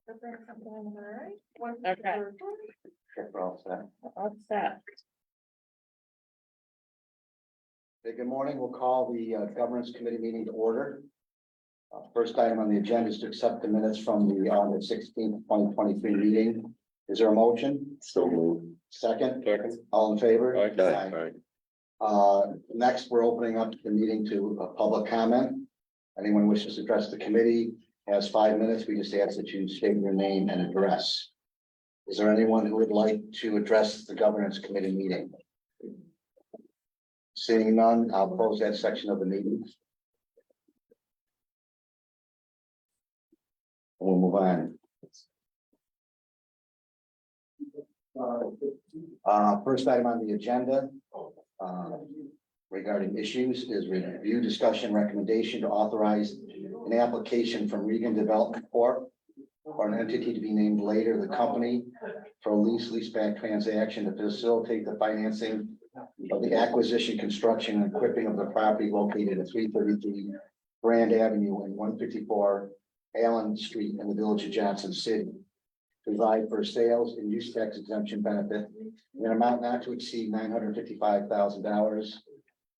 Okay. We're all set. All set. Hey, good morning. We'll call the governance committee meeting to order. First item on the agenda is to accept the minutes from the August 16th, 2023 meeting. Is there a motion? So moved. Second? Second. All in favor? Aye. Next, we're opening up the meeting to a public comment. Anyone wishes to address the committee has 5 minutes. We just ask that you state your name and address. Is there anyone who would like to address the governance committee meeting? Seeing none, I'll close that section of the meeting. We'll move on. First item on the agenda regarding issues is review, discussion, recommendation to authorize an application from Regan Development Corp. Or an entity to be named later, the company, for a leaseback transaction to facilitate the financing of the acquisition, construction, and equipping of the property located at 333 Grand Avenue and 154 Allen Street in the village of Johnson City. Provide for sales and use tax exemption benefit in an amount not to exceed $955,000.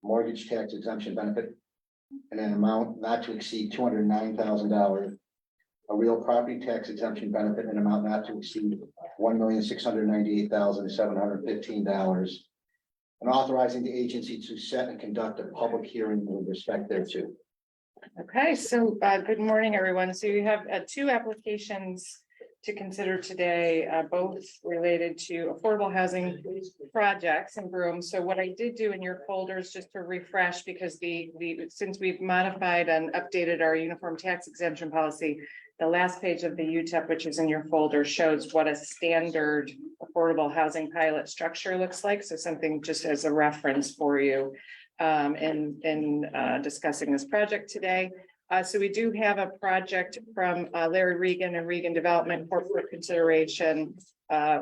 Mortgage tax exemption benefit in an amount not to exceed $209,000. A real property tax exemption benefit in an amount not to exceed $1,698,715. And authorizing the agency to set and conduct a public hearing with respect thereto. Okay, so good morning, everyone. So you have two applications to consider today, both related to affordable housing projects in Broome. So what I did do in your folders, just to refresh, because since we've modified and updated our uniform tax exemption policy, the last page of the UTEP, which is in your folder, shows what a standard affordable housing pilot structure looks like. So something just as a reference for you in discussing this project today. So we do have a project from Larry Regan and Regan Development Corporate consideration.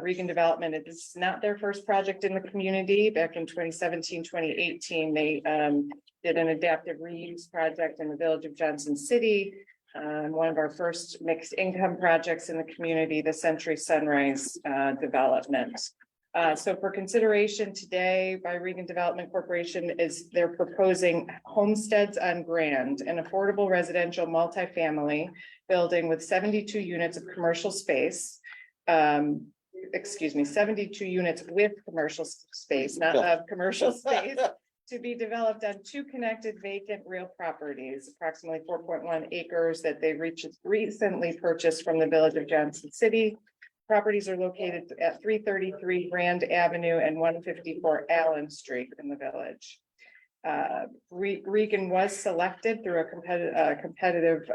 Regan Development, it is not their first project in the community. Back in 2017, 2018, they did an adaptive reuse project in the village of Johnson City. One of our first mixed income projects in the community, the Century Sunrise development. So for consideration today by Regan Development Corporation is they're proposing Homesteads on Grand, an affordable residential multifamily building with 72 units of commercial space. 72 units with commercial space, not of commercial space, to be developed on 2 connected vacant real properties, approximately 4.1 acres that they recently purchased from the village of Johnson City. Properties are located at 333 Grand Avenue and 154 Allen Street in the village. Regan was selected through a competitive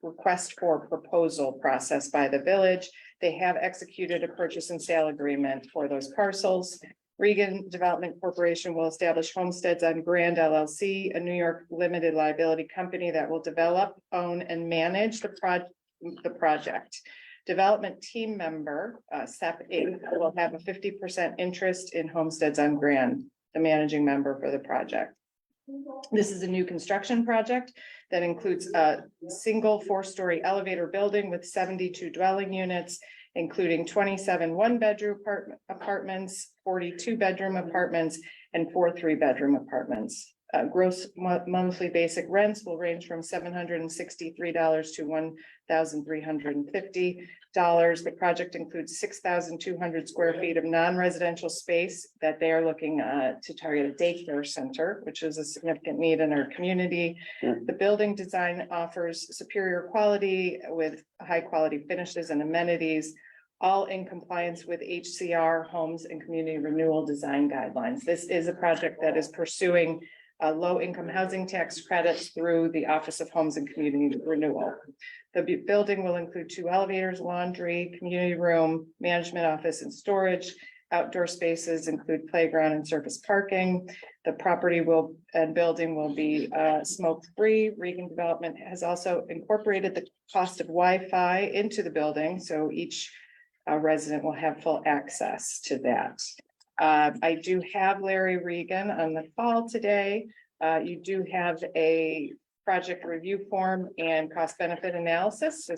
request for proposal process by the village. They have executed a purchase and sale agreement for those parcels. Regan Development Corporation will establish Homesteads on Grand LLC, a New York limited liability company that will develop, own, and manage the project. Development team member, SEP Inc. will have a 50% interest in Homesteads on Grand, the managing member for the project. This is a new construction project that includes a single 4-story elevator building with 72 dwelling units, including 27 1-bedroom apartments, 42 bedroom apartments, and 4 3-bedroom apartments. Gross monthly basic rents will range from $763 to $1,350. The project includes 6,200 square feet of non-residential space that they are looking to target a daycare center, which is a significant need in our community. The building design offers superior quality with high quality finishes and amenities, all in compliance with HCR homes and community renewal design guidelines. This is a project that is pursuing low-income housing tax credits through the Office of Homes and Community Renewal. The building will include 2 elevators, laundry, community room, management office, and storage. Outdoor spaces include playground and surface parking. The property and building will be smoke-free. Regan Development has also incorporated the cost of Wi-Fi into the building, so each resident will have full access to that. I do have Larry Regan on the call today. You do have a project review form and cost benefit analysis. So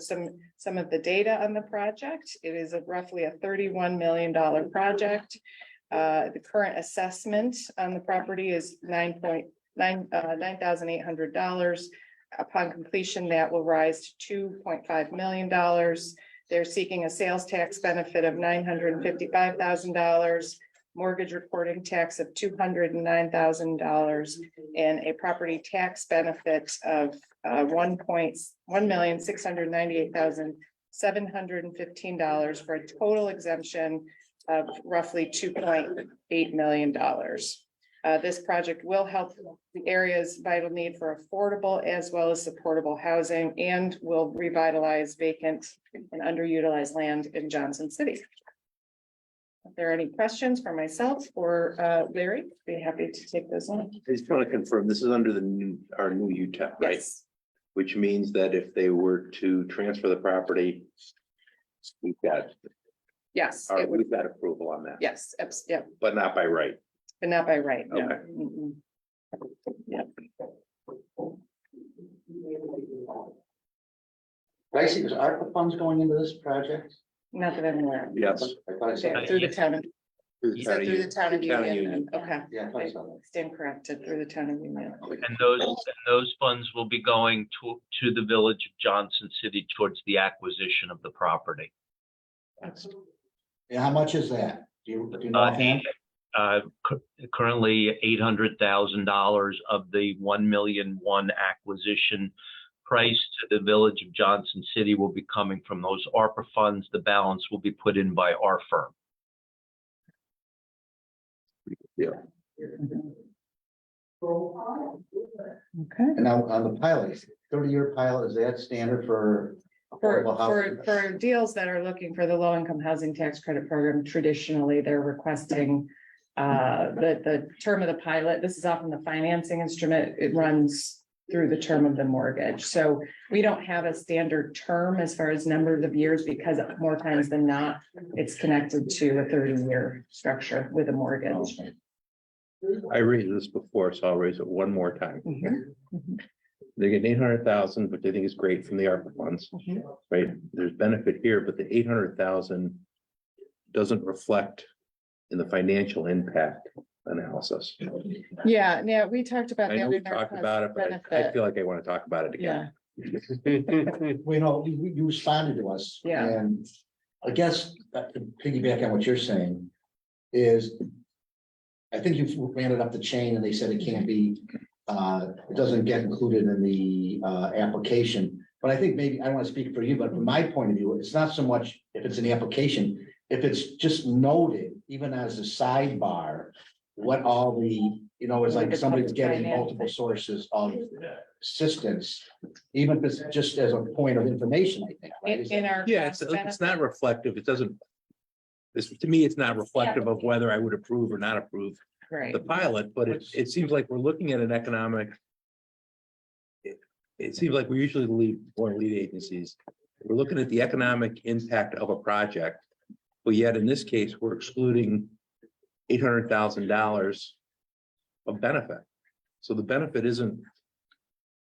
some of the data on the project. It is roughly a $31 million project. The current assessment on the property is $9,800. Upon completion, that will rise to $2.5 million. They're seeking a sales tax benefit of $955,000, mortgage reporting tax of $209,000, and a property tax benefit of $1,698,715 for a total exemption of roughly $2.8 million. This project will help the area's vital need for affordable as well as supportable housing and will revitalize vacant and underutilized land in Johnson City. If there are any questions for myself or Larry, be happy to take those on. I just want to confirm, this is under our new UTEP, right? Yes, Which means that if they were to transfer the property, we've got, yes, it would, we've got approval on that, yes, yep, but not by right. but not by right, no. Okay. Mm-mm. Yep. I see, there's ARPA funds going into this project? Not that I'm aware of. Yes. I thought I saw that. Through the town of, Through you said through the town of Town of Union. Union. Okay, Yeah, I thought I saw that. stand corrected, through the town of Union. And those funds will be going to the village of Johnson City towards the acquisition of the property. And how much is that? Do you know offhand? Currently $800,000 of the $1.1 million acquisition price to the village of Johnson City will be coming from those ARPA funds. The balance will be put in by our firm. Yeah. Okay. And now on the pilot, 30-year pilot, is that standard for? affordable housing? For deals that are looking for the low income housing tax credit program, traditionally they're requesting the term of the pilot. This is often the financing instrument. It runs through the term of the mortgage. So we don't have a standard term as far as numbers of years because more times than not, it's connected to a 30-year structure with a mortgage. I raised this before, so I'll raise it one more time. Mhm. They get 800,000, which I think is great from the ARPA funds, Mhm. right? There's benefit here, but the 800,000 doesn't reflect in the financial impact analysis. Yeah, we talked about I that. know we in our talked about it, but I benefit. feel like I want to talk about it Yeah, again. Well, you know, you responded to us. Yeah. And I guess to piggyback on what you're saying is, I think you ran it up the chain and they said it can't be, it doesn't get included in the application. But I think maybe, I don't want to speak for you, but from my point of view, it's not so much if it's an application, if it's just noted, even as a sidebar, what all the, you know, it's like somebody's getting multiple sources of assistance, even if it's just as a point of information, I think. Right? in our. Yeah, cost it's benefit- not reflective. It doesn't. To me, it's not reflective of whether I would approve or not approve Right. the pilot, but it seems like we're looking at an economic. It seems like we usually lead agencies. We're looking at the economic impact of a project, but yet in this case, we're excluding $800,000 of benefit. So the benefit isn't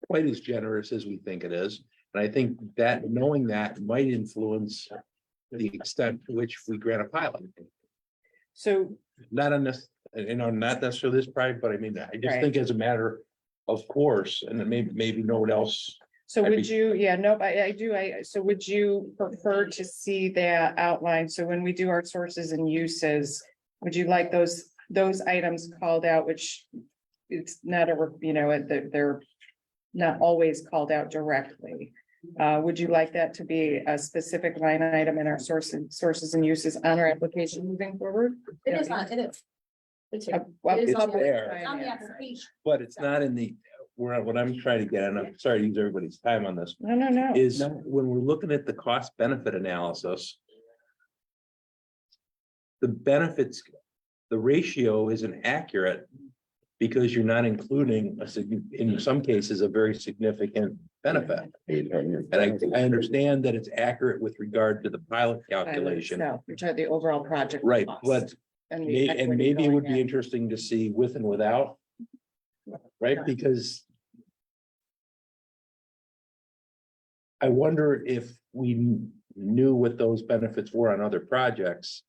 quite as generous as we think it is. And I think that knowing that might influence the extent to which we grant a pilot. So, Not on this, not necessarily this project, but I mean, I just Right. think as a matter of course, and then maybe no one else. so I'd would be- you, yeah, nope, I do, so would you prefer to see that outlined? So when we do our sources and uses, would you like those items called out, which it's not they're not always called out directly. Would you like that to be a specific line item in our sources and uses on our application moving forward? It is on, it is. It's here. Well, It is It's on there. It's on the application. But it's not in the, what I'm trying to get, and I'm sorry to use everybody's time on this, No. is when we're looking at the cost benefit analysis. The benefits, the ratio isn't accurate because you're not including in some cases, a very significant benefit. And I understand that it's accurate with regard to the pilot calculation, No, you're talking the overall project. right? cost But and the equity maybe it would going be in. interesting to see with and without. Right, because I wonder if we knew what those benefits were on other projects,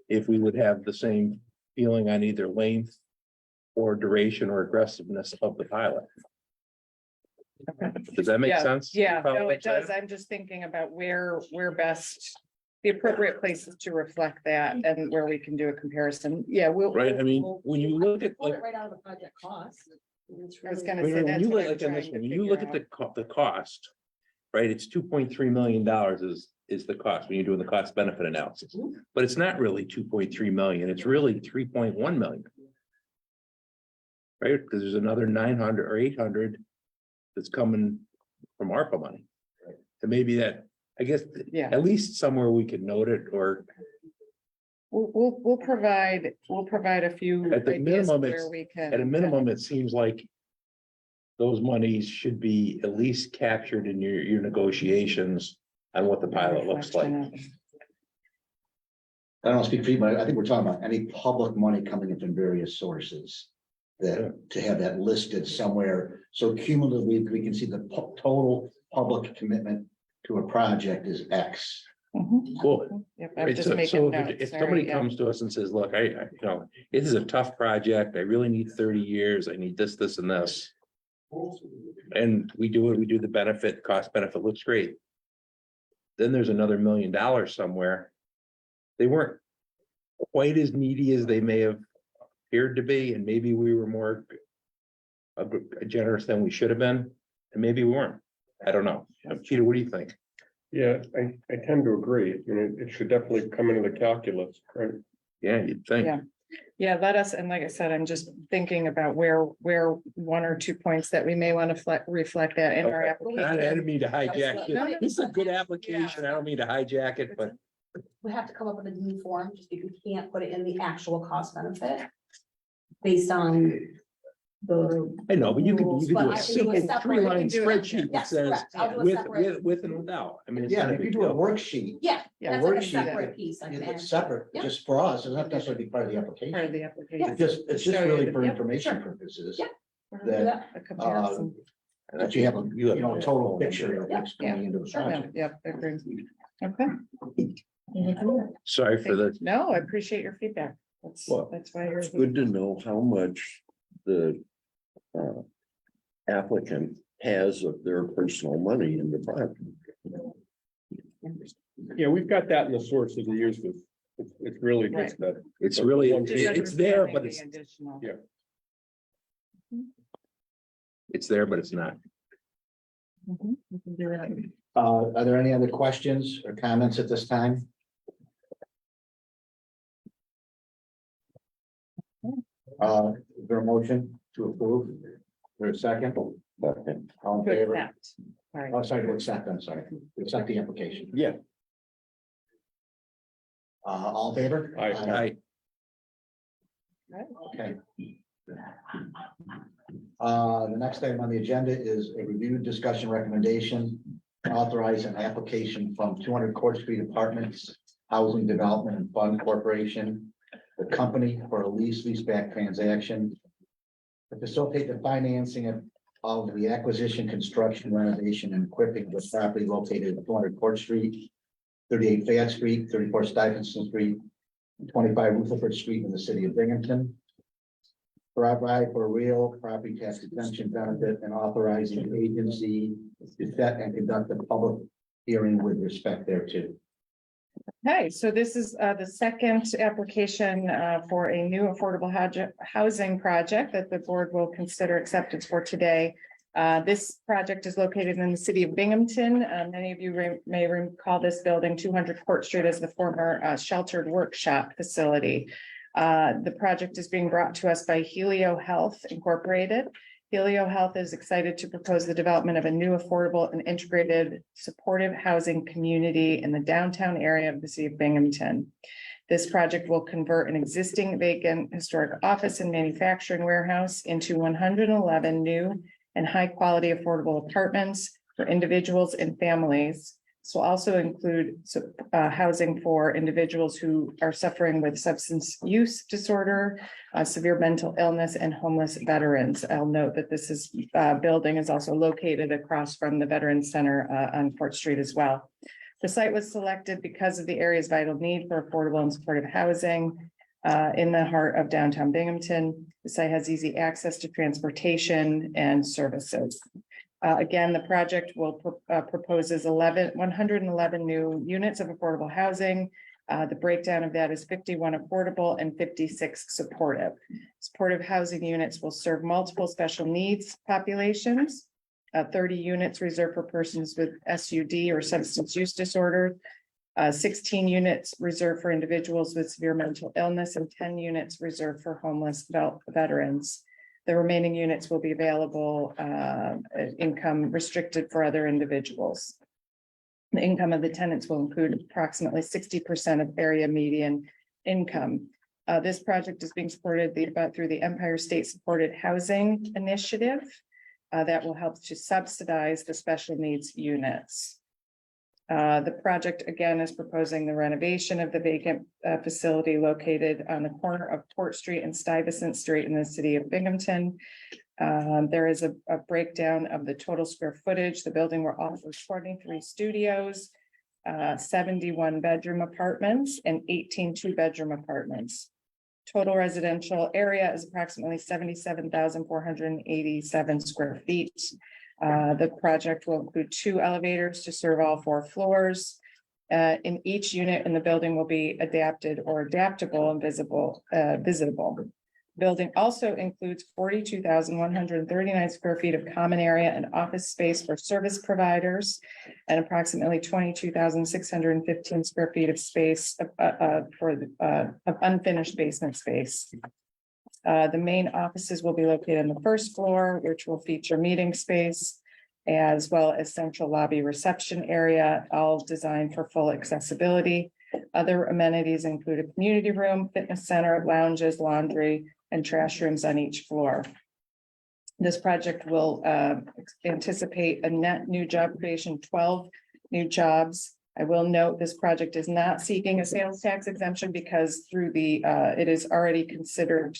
if we would have the same feeling on either length or duration or aggressiveness of the pilot. Does that make Yeah, sense? Yeah, Follow no, what it I'm does. saying? I'm just thinking about where best, the appropriate places to reflect that and where we can do a comparison. Yeah, we'll. Right, I mean, we'll- when you look at Pull like, it right out of the project cost. I was gonna when say, that's you what look I'm like on this trying one, to when you look figure at out. the cost, right, it's $2.3 million is the cost when you're doing the cost benefit analysis. But it's not really 2.3 million, it's really 3.1 million. Right, because there's another 900 or 800 that's coming from ARPA money. So maybe that, I guess, Yeah. at least somewhere we could note it, or We'll provide a few At the ideas minimum, where it's- we can. at a minimum, it seems like those monies should be at least captured in your negotiations on what the pilot looks like. reflection of- I don't speak for you, but I think we're talking about any public money coming in from various sources. That, to have that listed somewhere, so cumulatively, we can see the total public commitment to a project is X. Mhm. Cool. Yep, I'm Right, just so making if notes. somebody Sorry, yeah. comes to us and says, look, I, this is a tough project, I really need 30 years, I need this and this. And we do it, we do the benefit, cost benefit looks great. Then there's another $1 million somewhere. They weren't quite as needy as they may have appeared to be, and maybe we were more generous than we should have been, and maybe we weren't. I don't know. Peter, what do you think? Yeah, I tend to agree. I mean, it should definitely come into the calculus, right? Yeah, you'd think. Yeah. Yeah, let us, and like I said, I'm just thinking about where one or two points that we may want to reflect that in our I application. didn't mean to hijack No, no, it. This is a good application. I don't mean to hijack it, but We have to come up with a new form, just because we can't put it in the actual cost benefit. Based on the. I know, but you could do But a I can do a simple separate- three-line I can do it. spreadsheet that Yes, says correct. I'll do a separate. with and without. I mean, it's Yeah, not a if you big do a deal. Yeah, worksheet, Yeah, that's like a worksheet, separate piece. I can add. it's separate, Yeah. just for us, it doesn't have to necessarily be part of the Part of application. the application. It's just Show you really the- for yep, information sure. purposes. Yeah. Do That, that. A comparison. that you have a, total picture of what's Yeah. going into the Sure, no, project. yep, agreed. Okay. Sorry for the, No, I appreciate your feedback. Well, That's why you're. It's good to know how much the applicant has of their personal money in the project. Yeah, we've got that in the sources and uses. It's really just that. it's really, Just it's there, understanding but the it's, additional. Yeah. it's there, but it's not. Mhm, we can do that. Are there any other questions or comments at this time? Is there a motion to approve? Is there a second? All in To favor? accept. Sorry. Oh, sorry, to accept, I'm sorry, to accept the application. Yeah. All in favor? Aye. Okay. The next item on the agenda is a review, discussion, recommendation, to authorize an application from 200 Court Street Apartments Housing Development and Fund Corporation, the company for a leaseback transaction to facilitate the financing of the acquisition, construction, renovation, and equipping of the property located at 200 Court Street, 38 Fayette Street, 34 Stuyvesant Street, 25 Rutherford Street in the city of Binghamton. Provide for real property tax exemption benefit and authorizing the agency to set and conduct a public hearing with respect thereto. Okay, so this is the second application for a new affordable housing project that the board will consider acceptance for today. This project is located in the city of Binghamton. Many of you may recall this building, 200 Court Street, as the former sheltered workshop facility. The project is being brought to us by Helio Health Incorporated. Helio Health is excited to propose the development of a new affordable and integrated supportive housing community in the downtown area of the city of Binghamton. This project will convert an existing vacant historic office and manufacturing warehouse into 111 new and high-quality affordable apartments for individuals and families This will also include housing for individuals who are suffering with substance use disorder, severe mental illness, and homeless veterans. I'll note that this building is also located across from the Veterans Center on Fort Street as well. The site was selected because of the area's vital need for affordable and supportive housing in the heart of downtown Binghamton. The site has easy access to transportation and services. Again, the project will proposes 111 new units of affordable housing. The breakdown of that is 51 affordable and 56 supportive. Supportive housing units will serve multiple special needs populations. 30 units reserved for persons with SUD or substance use disorder. 16 units reserved for individuals with severe mental illness, and 10 units reserved for homeless veterans. The remaining units will be available, income restricted for other individuals. The income of the tenants will include approximately 60% of area median income. This project is being supported through the Empire State Supported Housing Initiative that will help to subsidize the special needs units. The project again is proposing the renovation of the vacant facility located on the corner of Port Street and Stuyvesant Street in the city of Binghamton. There is a breakdown of the total square footage. The building will offer 23 studios, 71 bedroom apartments, and 18 two-bedroom apartments. Total residential area is approximately 77,487 square feet. The project will include 2 elevators to serve all 4 floors. In each unit in the building will be adapted or adaptable and visitable. Building also includes 42,139 square feet of common area and office space for service providers, and approximately 22,615 square feet of space of unfinished basement space. The main offices will be located on the first floor, which will feature meeting space, as well as central lobby reception area, all designed for full accessibility. Other amenities include a community room, fitness center, lounges, laundry, and trash rooms on each floor. This project will anticipate a net new job creation, 12 new jobs. I will note this project is not seeking a sales tax exemption because through it is already considered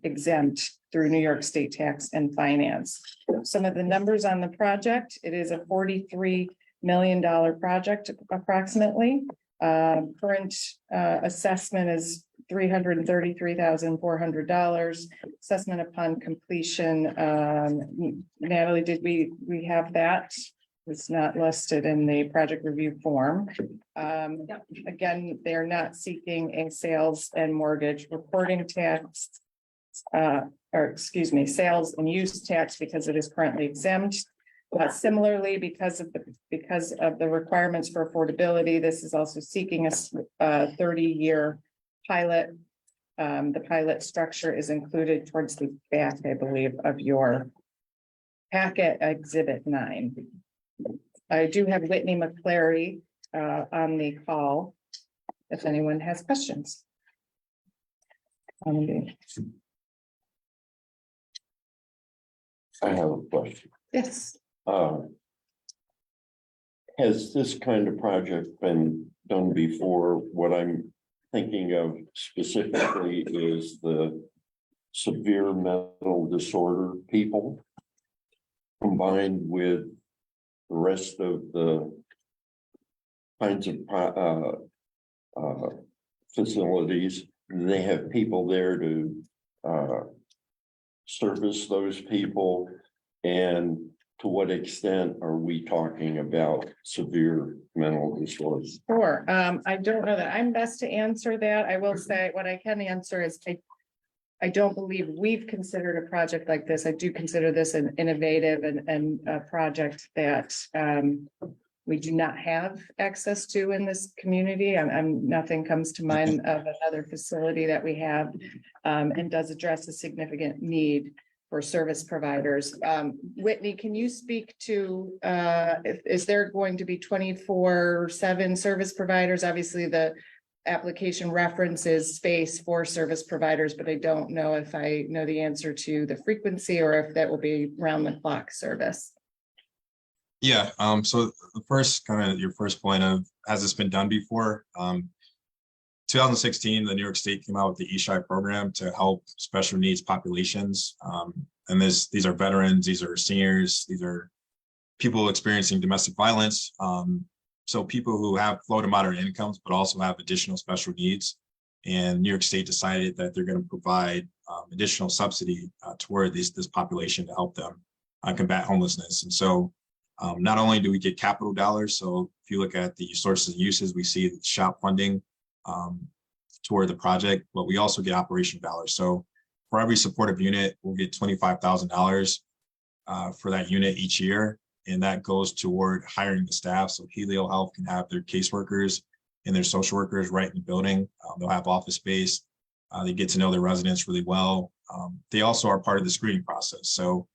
exempt through New York State Tax and Finance. Some of the numbers on the project: it is a $43 million project approximately. Current assessment is $333,400. Assessment upon completion. Natalie, did we have that? It's not listed in the project review form. Again, they're not seeking a sales and mortgage reporting tax, sales and use tax because it is currently exempt. Similarly, because of the requirements for affordability, this is also seeking a 30-year pilot. The pilot structure is included towards the back, I believe, of your packet, Exhibit 9. I do have Whitney McClary on the call if anyone has questions. I have a question. Yes. Has this kind of project been done before? What I'm thinking of specifically is the severe mental disorder people combined with the rest of the kinds of facilities. They have people there to service those people, and to what extent are we talking about severe mental disorders? Sure. I don't know that I'm best to answer that. I will say what I can answer is I don't believe we've considered a project like this. I do consider this an innovative and a project that we do not have access to in this community. Nothing comes to mind of another facility that we have and does address a significant need for service providers. Whitney, can you speak to, is there going to be 24/7 service providers? Obviously, the application references space for service providers, but I don't know if I know the answer to the frequency or if that will be round the clock service. Yeah, so the first kind of your first point of, has this been done before? 2016, the New York State came out with the ESHI program to help special needs populations. And these are veterans, these are seniors, these are people experiencing domestic violence. So people who have low to moderate incomes, but also have additional special needs. And New York State decided that they're going to provide additional subsidy toward this population to help them combat homelessness. And so not only do we get capital dollars, so if you look at the sources and uses, we see SHOP funding toward the project, but we also get operation dollars. So for every supportive unit, we'll get $25,000 for that unit each year. And that goes toward hiring the staff. So Helio Health can have their caseworkers and their social workers right in the building. They'll have office space. They get to know their residents really well. They also are part of the screening process. So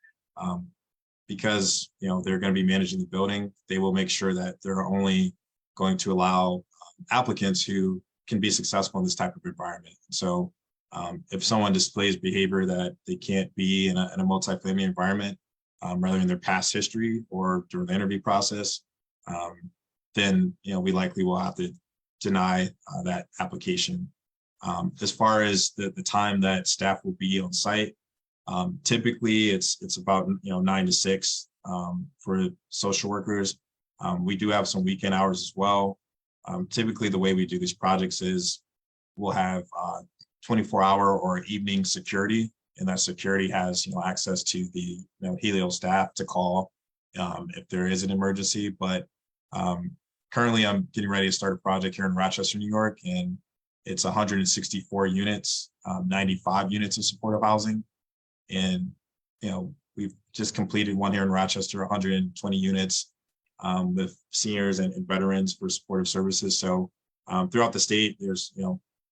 because they're going to be managing the building, they will make sure that they're only going to allow applicants who can be successful in this type of environment. So if someone displays behavior that they can't be in a multifamily environment, rather in their past history or during the interview process, then we likely will have to deny that application. As far as the time that staff will be on site, typically it's about 9 to 6 for social workers. We do have some weekend hours as well. Typically the way we do these projects is we'll have 24-hour or evening security, and that security has access to the Helio staff to call if there is an emergency. But currently I'm getting ready to start a project here in Rochester, New York, and it's 164 units, 95 units of supportive housing. And we've just completed one here in Rochester, 120 units with seniors and veterans for supportive services. So throughout the state, there's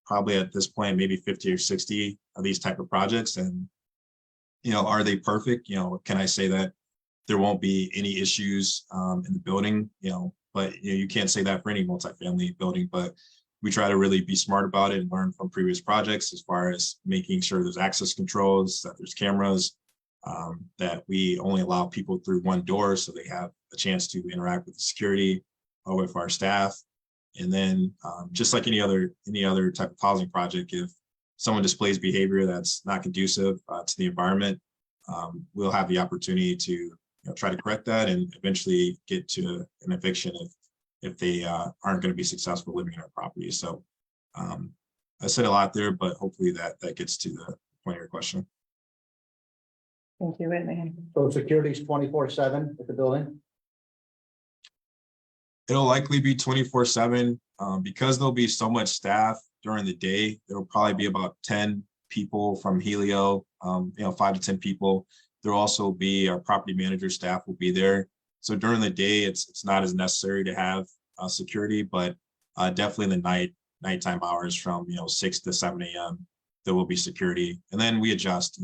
probably at this point maybe 50 or 60 of these type of projects. And are they perfect? Can I say that there won't be any issues in the building? But you can't say that for any multifamily building. But we try to really be smart about it and learn from previous projects as far as making sure there's access controls, that there's cameras, that we only allow people through one door so they have a chance to interact with the security or with our staff. And then just like any other type of housing project, if someone displays behavior that's not conducive to the environment, we'll have the opportunity to try to correct that and eventually get to an eviction if they aren't going to be successful living in our property. So I said a lot there, but hopefully that gets to the point of your question. Thank you, Whitney. So security's 24/7 at the building? It'll likely be 24/7 because there'll be so much staff during the day. There'll probably be about 10 people from Helio, 5 to 10 people. There'll also be our property manager staff will be there. So during the day, it's not as necessary to have security, but definitely in the nighttime hours from 6 to 7 a.m. there will be security. And then we adjust.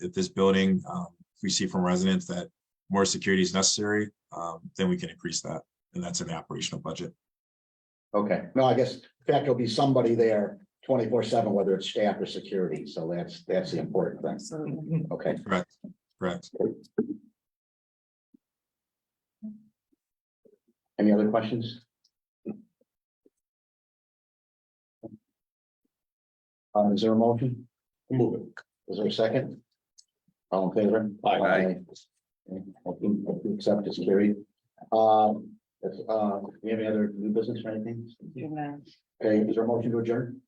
If this building we see from residents that more security is necessary, then we can increase that. And that's in the operational budget. Okay, no, I guess in fact there'll be somebody there 24/7, whether it's staff or security. So that's the important thing. Absolutely. Okay. Correct. Any other questions? Is there a motion? Move it. Is there a second? All in favor? Aye. Okay, accept is carried. Do you have any other new business or anything? Okay, is there a motion to adjourn?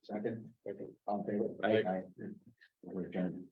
Second. All in favor? Aye. We're adjourned.